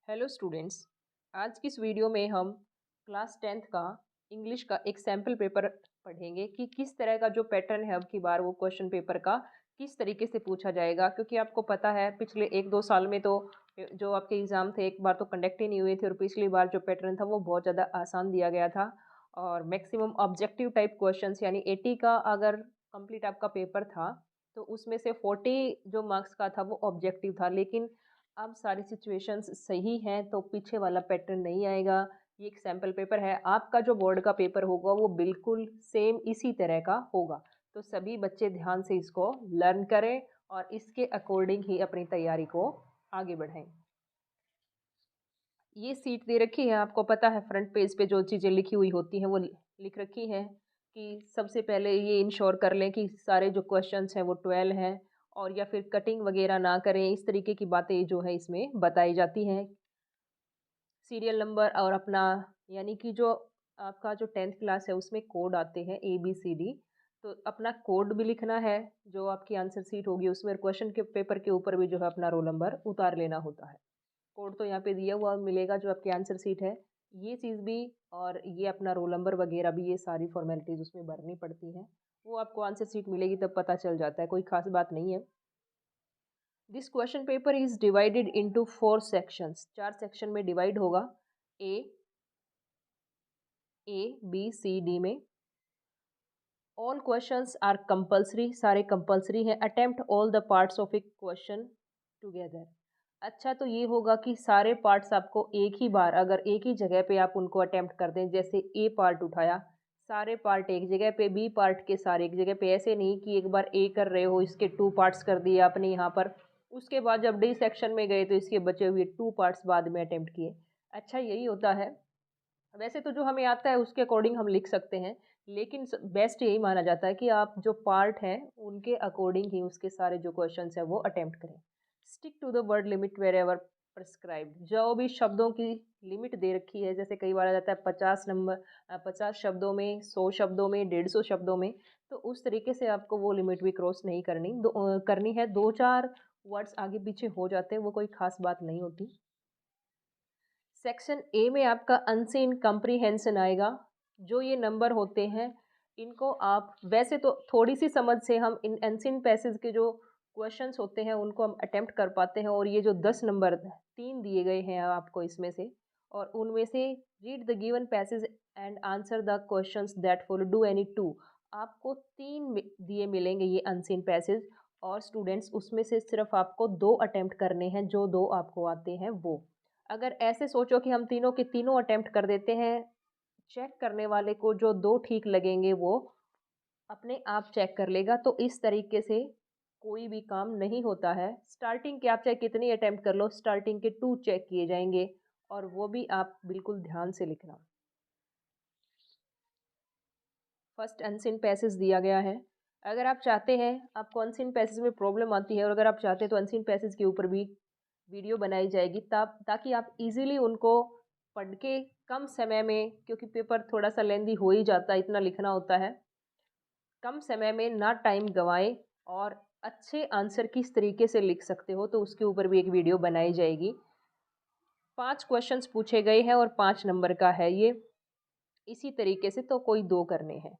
Hello students. आज की इस वीडियो में हम क्लास 10th का इंग्लिश का एक सैम्पल पेपर पढ़ेंगे कि किस तरह का जो पैटर्न है अब की बार वो क्वेश्चन पेपर का किस तरीके से पूछा जाएगा। क्योंकि आपको पता है पिछले 1-2 साल में तो जो आपके एग्ज़ाम थे एक बार तो कंडक्ट ही नहीं हुए थे और पिछली बार जो पैटर्न था वो बहुत ज़्यादा आसान दिया गया था और मैक्सिमम ऑब्जेक्टिव टाइप क्वेश्चंस यानी 80 का अगर कंप्लीट आपका पेपर था तो उसमें से 40 जो मार्क्स का था वो ऑब्जेक्टिव था। लेकिन अब सारी सिचुएशंस सही हैं तो पीछे वाला पैटर्न नहीं आएगा। ये एक सैम्पल पेपर है। आपका जो बोर्ड का पेपर होगा वो बिल्कुल सेम इसी तरह का होगा। तो सभी बच्चे ध्यान से इसको लर्न करें और इसके अकॉर्डिंग ही अपनी तैयारी को आगे बढ़ाएं। ये सीट दे रखी है, आपको पता है फ्रंट पेज पे जो चीज़ें लिखी हुई होती हैं वो लिख रखी हैं कि सबसे पहले ये इंश्योर कर लें कि सारे जो क्वेश्चंस हैं वो 12 हैं और या फिर कटिंग वगैरह ना करें। इस तरीके की बातें जो है इसमें बताई जाती हैं। सीरियल नंबर और अपना यानी कि जो आपका जो 10th क्लास है उसमें कोड आते हैं ABCD, तो अपना कोड भी लिखना है जो आपकी आंसर शीट होगी उसमें। क्वेश्चन के पेपर के ऊपर भी जो है अपना रोल नंबर उतार लेना होता है। कोड तो यहाँ पे दिया हुआ मिलेगा जो आपकी आंसर शीट है, ये चीज़ भी और ये अपना रोल नंबर वगैरह भी ये सारी फॉर्मेलिटीज़ उसमें भरनी पड़ती हैं। वो आपको आंसर शीट मिलेगी तब पता चल जाता है, कोई खास बात नहीं है। This question paper is divided into 4 sections. 4 section में डिवाइड होगा। ए A B C D में। ऑल क्वेश्चंस आर कंपल्सरी, सारे कंपल्सरी हैं। Attempt all the parts of A question together. अच्छा तो ये होगा कि सारे पार्ट्स आपको एक ही बार अगर एक ही जगह पे आप उनको अटेम्प्ट कर दें, जैसे ए पार्ट उठाया सारे पार्ट एक जगह पे, बी पार्ट के सारे एक जगह पे, ऐसे नहीं कि एक बार ए कर रहे हो इसके 2 पार्ट्स कर दिए आपने यहाँ पर, उसके बाद जब डी सेक्शन में गए तो इसके बचे हुए 2 पार्ट्स बाद में अटेम्प्ट किए। अच्छा यही होता है। वैसे तो जो हमें आता है उसके अकॉर्डिंग हम लिख सकते हैं, लेकिन बेस्ट यही माना जाता है कि आप जो पार्ट हैं उनके अकॉर्डिंग ही उसके सारे जो क्वेश्चंस हैं वो अटेम्प्ट करें। Stick to the word limit wherever prescribed. जो भी शब्दों की लिमिट दे रखी है, जैसे कई बार आ जाता है 50 शब्दों में, 100 शब्दों में, 150 शब्दों में, तो उस तरीके से आपको वो लिमिट भी क्रॉस नहीं करनी है। 2-4 वर्ड्स आगे पीछे हो जाते हैं, वो कोई खास बात नहीं होती। सेक्शन ए में आपका अनसीन कम्प्रीहेंशन आएगा। जो ये नंबर होते हैं इनको आप वैसे तो थोड़ी सी समझ से हम इन अनसीन पैसेज के जो क्वेश्चंस होते हैं उनको हम अटेम्प्ट कर पाते हैं। और ये जो 10 नंबर 3 दिए गए हैं आपको इसमें से, और उनमें से read the given passage and answer the questions that follow, do any two. आपको 3 दिए मिलेंगे ये अनसीन पैसेज, और स्टूडेंट्स उसमें से सिर्फ आपको 2 अटेम्प्ट करने हैं, जो 2 आपको आते हैं वो। अगर ऐसे सोचो कि हम तीनों के तीनों अटेम्प्ट कर देते हैं, चेक करने वाले को जो 2 ठीक लगेंगे वो अपने आप चेक कर लेगा। तो इस तरीके से कोई भी काम नहीं होता है। स्टार्टिंग के आप चाहे कितनी अटेम्प्ट कर लो, स्टार्टिंग के 2 चेक किए जाएंगे और वो भी आप बिल्कुल ध्यान से लिखना। फर्स्ट अनसीन पैसेज दिया गया है। अगर आप चाहते हैं, आपको अनसीन पैसेज में प्रॉब्लम आती है और अगर आप चाहते हैं तो अनसीन पैसेज के ऊपर भी वीडियो बनाई जाएगी तब, ताकि आप इजीली उनको पढ़ के कम समय में, क्योंकि पेपर थोड़ा सा लेंदी हो ही जाता है, इतना लिखना होता है, कम समय में ना टाइम गंवाएं और अच्छे आंसर किस तरीके से लिख सकते हो तो उसके ऊपर भी एक वीडियो बनाई जाएगी। 5 क्वेश्चंस पूछे गए हैं और 5 नंबर का है ये। इसी तरीके से तो कोई 2 करने हैं।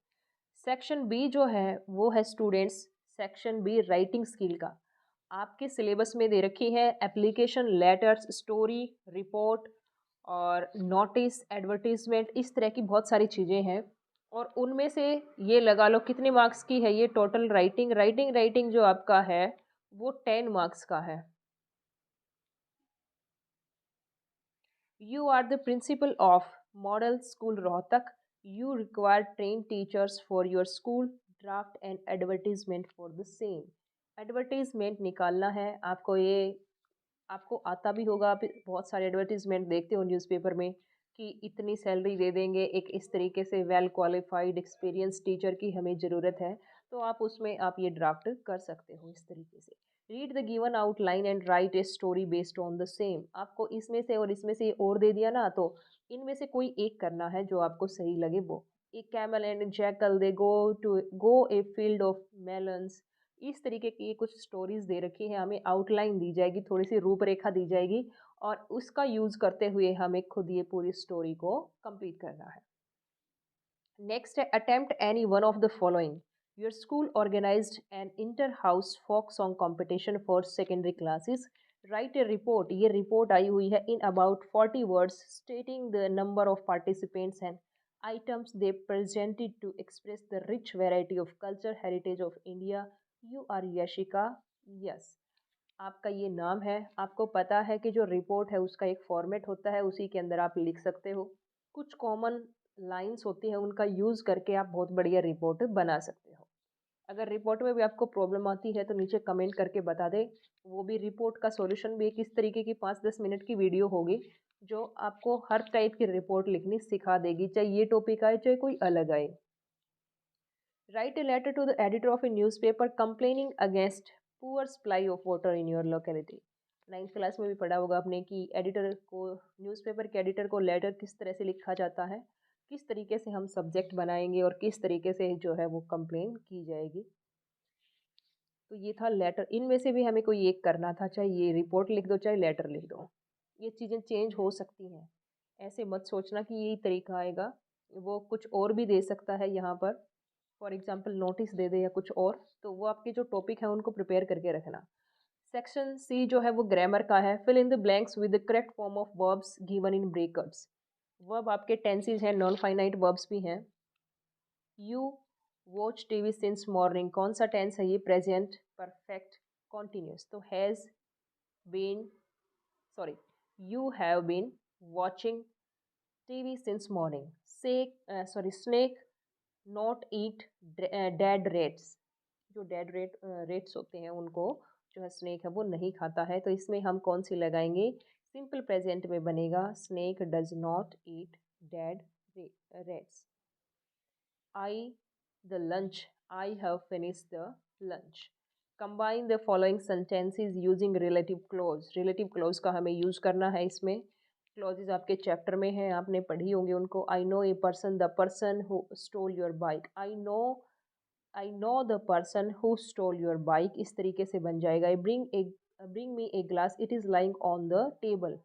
सेक्शन बी जो है वो है students, section be writing skill का। आपके सिलेबस में दे रखी है एप्लीकेशन, लेटर्स, स्टोरी, रिपोर्ट और नोटिस, एडवर्टीजमेंट, इस तरह की बहुत सारी चीज़ें हैं। और उनमें से ये लगा लो कितने मार्क्स की है ये टोटल राइटिंग। राइटिंग जो आपका है वो 10 मार्क्स का है। You are the principal of Model School Rohtak. You require trained teachers for your school. Draft an advertisement for the same. Advertisement निकालना है आपको। ये आपको आता भी होगा, आप बहुत सारे एडवर्टीजमेंट देखते हो न्यूज़पेपर में कि इतनी सैलरी दे देंगे, एक इस तरीके से वेल क्वालिफाइड एक्सपीरियंस टीचर की हमें ज़रूरत है। तो आप उसमें आप ये ड्राफ्ट कर सकते हो इस तरीके से। Read the given outline and right a story based on the same. आपको इसमें से और इसमें से और दे दिया ना, तो इनमें से कोई एक करना है जो आपको सही लगे वो। एक camel and jackal they go a field of melons. इस तरीके की कुछ स्टोरीज दे रखी है, हमें आउटलाइन दी जाएगी, थोड़ी सी रूपरेखा दी जाएगी और उसका यूज़ करते हुए हमें खुद ये पूरी स्टोरी को कंप्लीट करना है। नेक्स्ट है attempt any one of the following. Your school organised an inter house folk song competition for secondary classes. Write a report. ये रिपोर्ट आई हुई है in about 40 words stating the number of participants and items they presented to express the rich variety of culture heritage of India. You are Yashika. Yes, आपका ये नाम है। आपको पता है कि जो रिपोर्ट है उसका एक फॉर्मेट होता है, उसी के अंदर आप लिख सकते हो। कुछ कॉमन लाइंस होती हैं, उनका यूज़ करके आप बहुत बढ़िया रिपोर्ट बना सकते हो। अगर रिपोर्ट में भी आपको प्रॉब्लम आती है तो नीचे कमेंट करके बता दें। वो भी रिपोर्ट का सॉल्यूशन भी एक इस तरीके की 5-10 मिनट की वीडियो होगी जो आपको हर टाइप की रिपोर्ट लिखनी सिखा देगी, चाहे ये टॉपिक आए चाहे कोई अलग आए। Write a letter to the editor of a newspaper complaining against poor supply of water in your locality. 9th class में भी पढ़ा होगा आपने कि एडिटर को, न्यूज़पेपर के एडिटर को लेटर किस तरह से लिखा जाता है, किस तरीके से हम सब्जेक्ट बनाएंगे और किस तरीके से जो है वो कंप्लेन की जाएगी। तो ये था लेटर। इनमें से भी हमें कोई एक करना था, चाहे ये रिपोर्ट लिख दो चाहे लेटर लिख दो। ये चीज़ें चेंज हो सकती हैं, ऐसे मत सोचना कि यही तरीका आएगा, वो कुछ और भी दे सकता है यहाँ पर। फॉर एग्जांपल नोटिस दे दे या कुछ और, तो वो आपके जो टॉपिक है उनको प्रिपेयर करके रखना। सेक्शन सी जो है वो ग्रामर का है। Fill in the blanks with the correct form of verbs given in brackets. Verb आपके टेंसेज हैं, नॉन फाइनाइट वर्ब्स भी हैं। You watch TV since morning, कौन सा टेंस है ये? Present perfect continuous. तो has been, sorry, you have been watching TV since morning. Snake not eat dead rats. जो डेड रेट्स होते हैं उनको जो है स्नेक है वो नहीं खाता है। तो इसमें हम कौन सी लगाएंगे? सिंपल प्रेजेंट में बनेगा snake does not eat dead rates. I the lunch. I have finished the lunch. Combine the following sentences using relative clause. Relative clause का हमें यूज़ करना है इसमें। क्लॉजेज आपके चैप्टर में हैं, आपने पढ़ी होंगी उनको। I know a person, the person who stole your bike. I know the person who stole your bike, इस तरीके से बन जाएगा। Bring me a glass, it is lying on the table.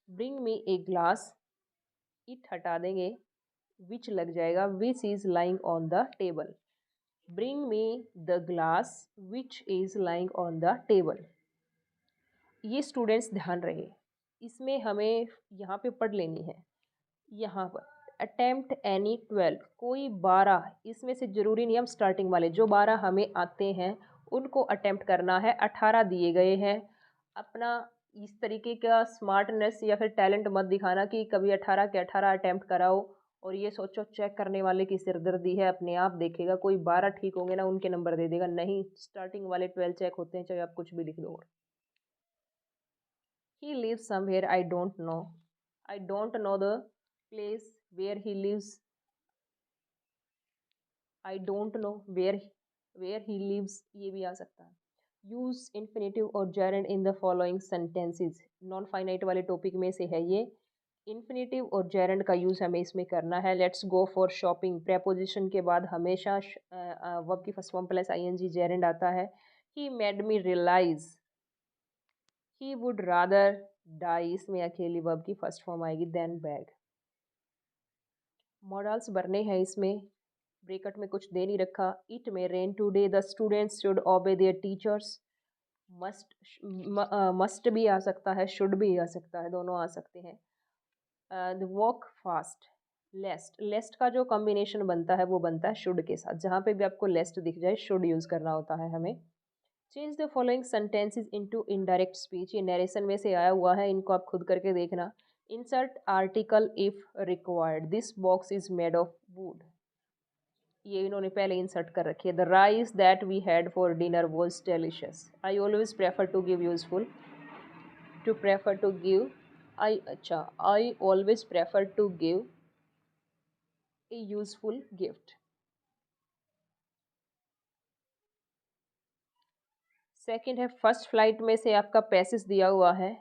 Bring me a glass, it हटा देंगे, विच लग जाएगा, which is lying on the table. Bring me the glass which is lying on the table. ये students ध्यान रहे, इसमें हमें यहाँ पे पढ़ लेनी है। यहाँ पर अटेम्प्ट एनी 12, कोई 12, इसमें से ज़रूरी नहीं हम स्टार्टिंग वाले जो 12 हमें आते हैं उनको अटेम्प्ट करना है। 18 दिए गए हैं। अपना इस तरीके का स्मार्टनेस या फिर टैलेंट मत दिखाना कि कभी 18 के 18 अटेम्प्ट कराओ और ये सोचो चेक करने वाले की सिरदर्दी है। अपने आप देखेगा, कोई 12 ठीक होंगे ना उनके नंबर दे देगा। नहीं, स्टार्टिंग वाले 12 चेक होते हैं, चाहे आप कुछ भी लिख दो। He lives somewhere, I don't know. I don't know the place where he lives. I don't know where he lives, ये भी आ सकता है। यूज इन्फिनेटिव और gerund in the following sentences. Non finite वाले टॉपिक में से है ये। इन्फिनेटिव और जेरेंड का यूज़ हमें इसमें करना है। Let's go for shopping, preposition के बाद हमेशा वर्ब की first form plus ING gerund आता है। He made me realise, he would rather die, इसमें अकेली वर्ब की फर्स्ट फॉर्म आएगी, देन बैग। मॉडल्स भरने हैं इसमें, ब्रेकट में कुछ दे नहीं रखा। इट में rain today, the students should ओबे देयर टीचर्स। मस्ट भी आ सकता है, शुड भी आ सकता है, दोनों आ सकते हैं। The walk fast. लेस्ट का जो कॉम्बिनेशन बनता है वो बनता है शुड के साथ। जहाँ पे भी आपको लेस्ट दिख जाए शुड यूज़ करना होता है हमें। Change the following sentences into indirect speech, ये नरेशन में से आया हुआ है, इनको आप खुद करके देखना। Insert article if required, this box is made of wood, ये इन्होंने पहले इंसर्ट कर रखी है। The rice that we had for dinner was delicious. I always prefer to give useful, to prefer to give, I always prefer to give a useful gift. Second है first flight में से आपका passage दिया हुआ है।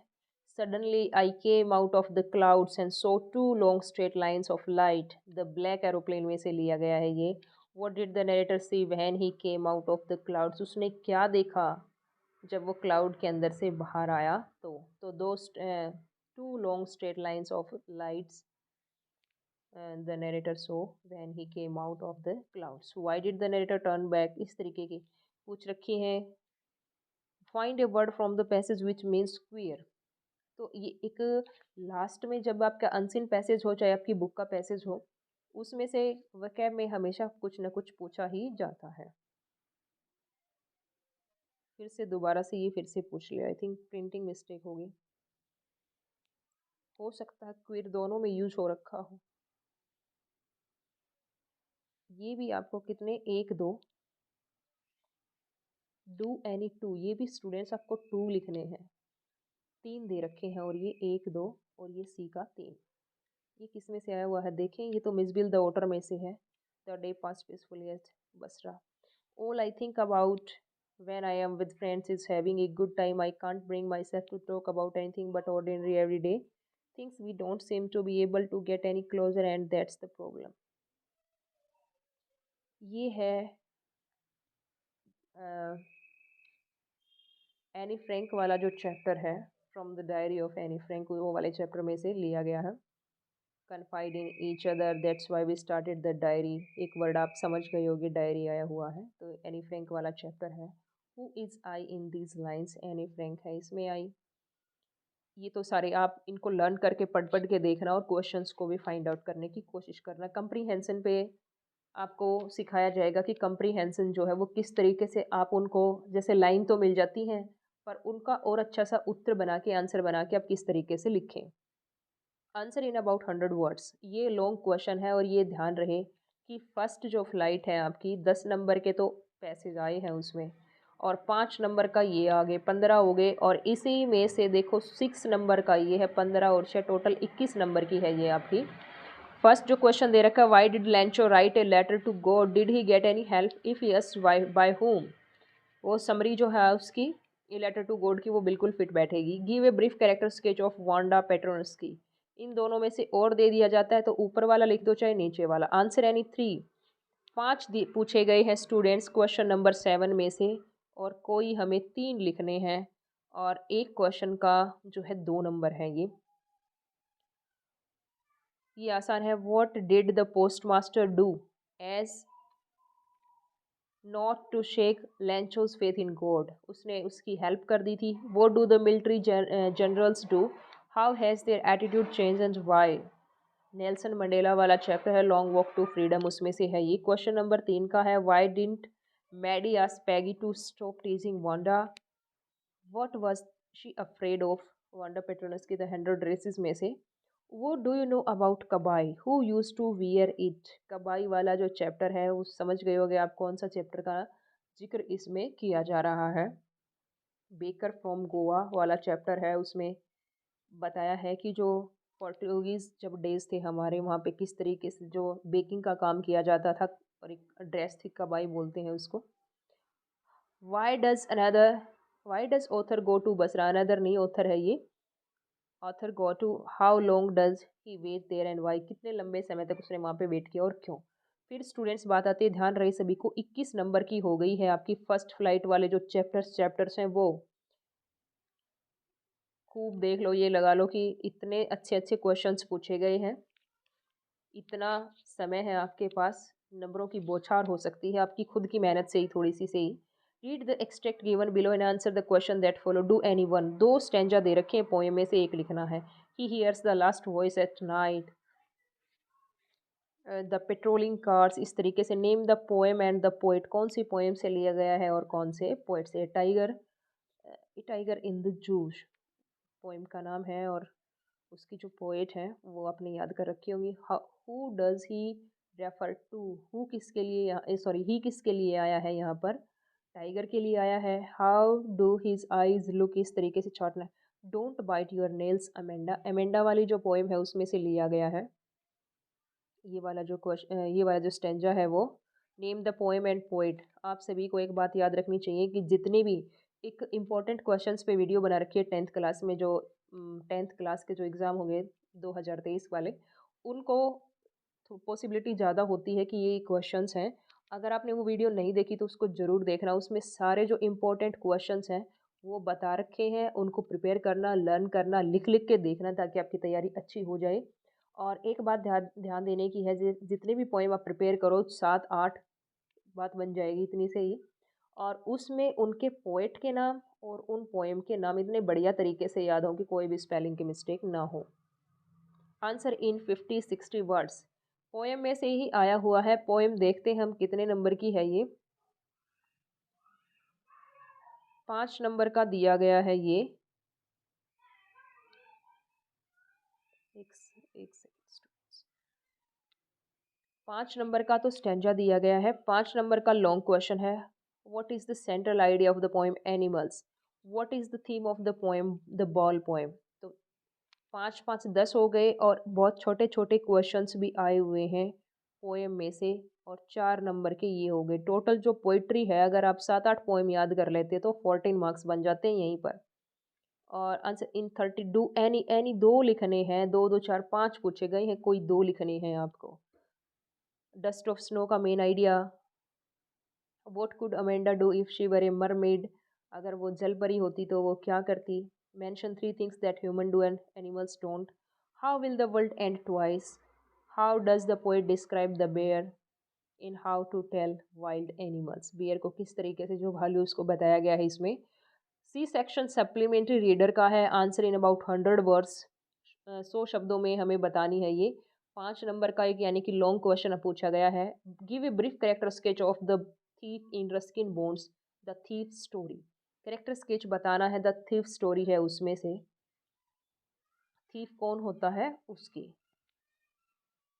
Suddenly I came out of the clouds and so to long straight lines of light, the black aeroplane में से लिया गया है ये। What did the narrator see when he came out of the clouds, उसने क्या देखा जब वो क्लाउड के अंदर से बाहर आया। तो 2 long straight lines of lights and the narrator saw when he came out of the clouds. Why did the narrator turn back? इस तरीके की पूछ रखी है. Find a word from the passage which means queer. तो ये एक last में जब आपका अनसीन पैसेज हो चाहे आपकी बुक का पैसेज हो, उसमें से वोकैब में हमेशा कुछ न कुछ पूछा ही जाता है. फिर से दोबारा से ये फिर से पूछ लिया. आई थिंक प्रिंटिंग मिस्टेक होगी. हो सकता है क्विर दोनों में यूज हो रखा हो. ये भी आपको कितने 1 2 डू एनी 2, ये भी स्टूडेंट्स आपको 2 लिखने हैं. 3 दे रखे हैं और ये 1 2 और ये सी का 3. ये किस में से आया हुआ है देखें. ये तो मिसबिल द ओटर में से है. The day pass peacefully at Basra. All I think about when I am with friends is having a good time. I can't bring myself to talk about anything but ordinary everyday things. We don't seem to be able to get any closer and that's the problem. ये है any Frank वाला जो chapter है, from the diary of Anne Frank, वो वाले chapter में से लिया गया है. Confide in each other that's why we started the diary. एक वर्ड आप समझ गए होगे, डायरी आया हुआ है, तो एनी फ्रैंक वाला चैप्टर है. Who is I in these lines. Anne Frank है इसमें आई. ये तो सारे आप इनको लर्न करके पढ़ पढ़ के देखना और क्वेश्चंस को भी फाइंड आउट करने की कोशिश करना. कंप्रीहेंशन पे आपको सिखाया जाएगा कि कंप्रीहेंशन जो है वो किस तरीके से आप उनको, जैसे लाइन तो मिल जाती हैं पर उनका और अच्छा सा उत्तर बना के, आंसर बना के आप किस तरीके से लिखें. Answer in about 100 words. ये लॉन्ग क्वेश्चन है और ये ध्यान रहे कि फर्स्ट जो फ्लाइट है आपकी 10 नंबर के तो पैसेज आए हैं उसमें, और 5 नंबर का ये आगे 15 हो गए, और इसी में से देखो 6 नंबर का ये है 15 और 6 टोटल 21 नंबर की है ये आपकी. फर्स्ट जो क्वेश्चन दे रखा है, why did Lencho write a letter to God, did he get any help, if yes by whom. वो समरी जो है उसकी ये लेटर टू गॉड की वो बिल्कुल फिट बैठेगी. Give a brief character sketch of Wanda Petronski. इन दोनों में से और दे दिया जाता है तो ऊपर वाला लिख दो चाहे नीचे वाला. Answer any 3. 5 पूछे गए हैं स्टूडेंट्स क्वेश्चन नंबर 7 में से, और कोई हमें 3 लिखने हैं, और एक क्वेश्चन का जो है 2 नंबर है. ये आसान है. What did the postmaster do as not to shake Lencho's faith in God. उसने उसकी हेल्प कर दी थी. What do the military generals do, how has their attitude change and why. Nelson Mandela वाला चैप्टर है long walk to freedom, उसमें से है ये. क्वेश्चन नंबर 3 का है, why didn't Maddie ask Peggy to stop teasing Wanda, what was she afraid of. Wanda Petronas की the 100 races में से. वो डू यू नो अबाउट कबाई, who use to wear it. कबाई वाला जो चैप्टर है वो समझ गए होगे आप कौन सा चैप्टर का जिक्र इसमें किया जा रहा है. बेकर फ्रॉम गोवा वाला चैप्टर है, उसमें बताया है कि जो पोर्टुगीज़ जब डेज थे हमारे वहाँ पे किस तरीके से जो बेकिंग का काम किया जाता था, और एक ड्रेस थी कबाई बोलते हैं उसको. Why does another, why does author go to Basra. Another नहीं, ऑथर है ये. Author go to, how long does he wait there and why. कितने लंबे समय तक उसने वहाँ पे वेट किया और क्यों. फिर स्टूडेंट्स बात आती है, ध्यान रहे सभी को, 21 नंबर की हो गई है आपकी फर्स्ट फ्लाइट वाले जो चैप्टर्स हैं वो. खूब देख लो, ये लगा लो कि इतने अच्छे अच्छे क्वेश्चंस पूछे गए हैं. इतना समय है आपके पास, नंबरों की बौछार हो सकती है आपकी खुद की मेहनत से ही, थोड़ी सी से ही. Read the extract given below and answer the question that follow. Do any one. 2 stanza दे रखे हैं पोएम में से एक लिखना है. He hears the last voice at night. The patrolling cars, इस तरीके से. Name the poem and the poet. कौन सी पोएम से लिया गया है और कौन से पोइट से. Tiger, tiger in the zoo poem का नाम है, और उसकी जो पोएट हैं वो आपने याद कर रखी होंगी. Who does he refer to. Who किसके लिए यहाँ, सॉरी ही किसके लिए आया है यहाँ पर, टाइगर के लिए आया है. How do his eyes look, इस तरीके से छाटना है. Don't bite your nails Amanda. Amanda वाली जो पोएम है उसमें से लिया गया है ये वाला जो क्वेश्चन, ये वाला जो स्टेंजा है वो. Name the poem and poet. आप सभी को एक बात याद रखनी चाहिए कि जितने भी एक इम्पॉर्टेंट क्वेश्चंस पे वीडियो बना रखी है 10th क्लास में, जो 10th क्लास के जो एग्ज़ाम होंगे 2023 वाले, उनको पॉसिबिलिटी ज़्यादा होती है कि ये क्वेश्चंस हैं. अगर आपने वो वीडियो नहीं देखी तो उसको ज़रूर देखना. उसमें सारे जो इम्पोर्टेंट क्वेश्चंस हैं वो बता रखे हैं, उनको प्रिपेयर करना, लर्न करना, लिख लिख के देखना ताकि आपकी तैयारी अच्छी हो जाए। और एक बात ध्यान ध्यान देने की है, जितने भी पोएम आप प्रिपेयर करो 7-8 बात बन जाएगी इतनी से ही। और उसमें उनके पोएट के नाम और उन पोएम के नाम इतने बढ़िया तरीके से याद हो कि कोई भी स्पेलिंग की मिस्टेक ना हो। आंसर इन 50-60 वर्ड्स पोएम में से ही आया हुआ है। पोएम देखते हम कितने नंबर की है ये। 5 नंबर का दिया गया है ये। एक सेकंड। 5 नंबर का तो स्टैंजा दिया गया है। 5 नंबर का लॉन्ग क्वेश्चन है। What is the central idea of the poem animals? What is the theme of the poem the ball poem? तो 5-5 10 हो गए और बहुत छोटे छोटे क्वेश्चंस भी आए हुए हैं पोएम में से। और 4 नंबर के ये हो गए। टोटल जो पोइट्री है, अगर आप 7-8 पोएम याद कर लेते तो 14 मार्क्स बन जाते हैं यहीं पर। और answer in 30 do any any 2 लिखने हैं। 2 2 4 5 पूछे गए हैं, कोई 2 लिखने हैं आपको। डस्ट ऑफ स्नो का main idea. What could Amanda do if she were a mermaid? अगर वो जल परी होती तो वो क्या करती? Mention 3 things that human do and animals don't. How will the world end twice? How does the poet describe the bear in how to tell wild animals? Bear को किस तरीके से जो भालू उसको बताया गया है इसमें। सी सेक्शन सप्लीमेंट्री रीडर का है। आंसर इन अबाउट 100 वर्ड्स, 100 शब्दों में हमें बतानी है ये। 5 नंबर का एक यानी कि लॉन्ग क्वेश्चन पूछा गया है। Give a brief character sketch of the thief in Ruskin bones the thief story. Character sketch बताना है, द थीफ स्टोरी है उसमें से। थीफ कौन होता है उसकी।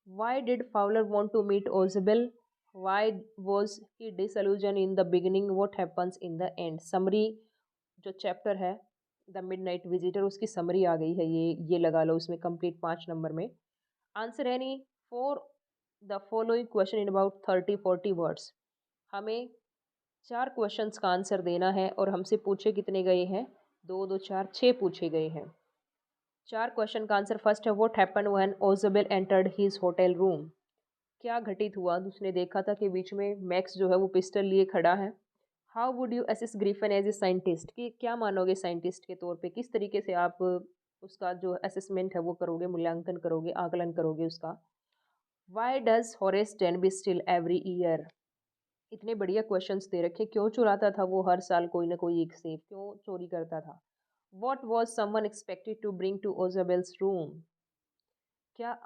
Why did Fowler want to meet Ozebel? Why was he disillusioned in the beginning? What happens in the end? Summary जो चैप्टर है द मिडनाइट विजिटर, उसकी समरी आ गई है। ये लगा लो उसमें कंप्लीट 5 नंबर में। Answer any for the following question in about 30-40 words. हमें 4 क्वेश्चंस का आंसर देना है और हमसे पूछे कितने गए हैं? 2 2 4 6 पूछे गए हैं। 4 क्वेश्चन का आंसर फर्स्ट है what happen when Ausable entered his hotel room? क्या घटित हुआ? उसने देखा था कि बीच में मैक्स जो है वो पिस्टल लिए खड़ा है। How would you assess Griffin as a scientist? कि क्या मानोगे साइंटिस्ट के तौर पे, किस तरीके से आप उसका जो असेसमेंट है वो करोगे, मूल्यांकन करोगे, आकलन करोगे उसका। Why does Horace Denby still every year? इतने बढ़िया क्वेश्चंस दे रखे, क्यों चुराता था वो हर साल कोई ना कोई एक सेब, क्यों चोरी करता था। What was someone expected to bring to Ausable's room? क्या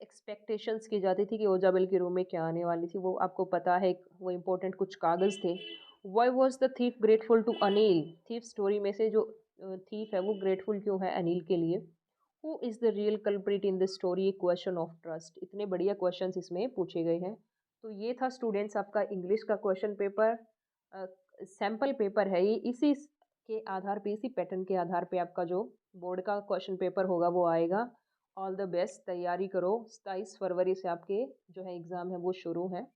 एक्सपेक्टेशंस की जाती थी कि ओजाबेल के रूम में क्या आने वाली थी, वो आपको पता है। वो इम्पोर्टेंट कुछ कागज़ थे। Why was the thief grateful to Anil? Thief story में से जो थीफ है वो ग्रेटफुल क्यों है अनिल के लिए। Who is the real culprit in the story? Question of trust. इतने बढ़िया क्वेश्चन इसमें पूछे गए हैं। तो ये था स्टूडेंट्स आपका इंग्लिश का क्वेश्चन पेपर। सैम्पल पेपर है ये, इसी के आधार पे, इसी पैटर्न के आधार पे आपका जो बोर्ड का क्वेश्चन पेपर होगा वो आएगा। ऑल द बेस्ट, तैयारी करो। 27 फरवरी से आपके जो है एग्ज़ाम है वो शुरू हैं।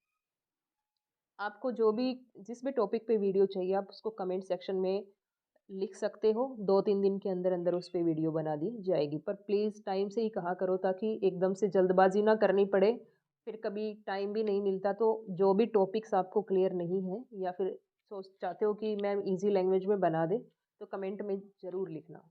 आपको जो भी जिस भी टॉपिक पे वीडियो चाहिए आप उसको कमेंट सेक्शन में लिख सकते हो। 2-3 दिन के अंदर अंदर उस पर वीडियो बना दी जाएगी, पर प्लीज़ टाइम से ही कहा करो ताकि एकदम से जल्दबाजी ना करनी पड़े। फिर कभी टाइम भी नहीं मिलता, तो जो भी टॉपिक्स आपको क्लियर नहीं है या फिर सोच चाहते हो कि मैम इजी लैंग्वेज में बना दे, तो कमेंट में ज़रूर लिखना।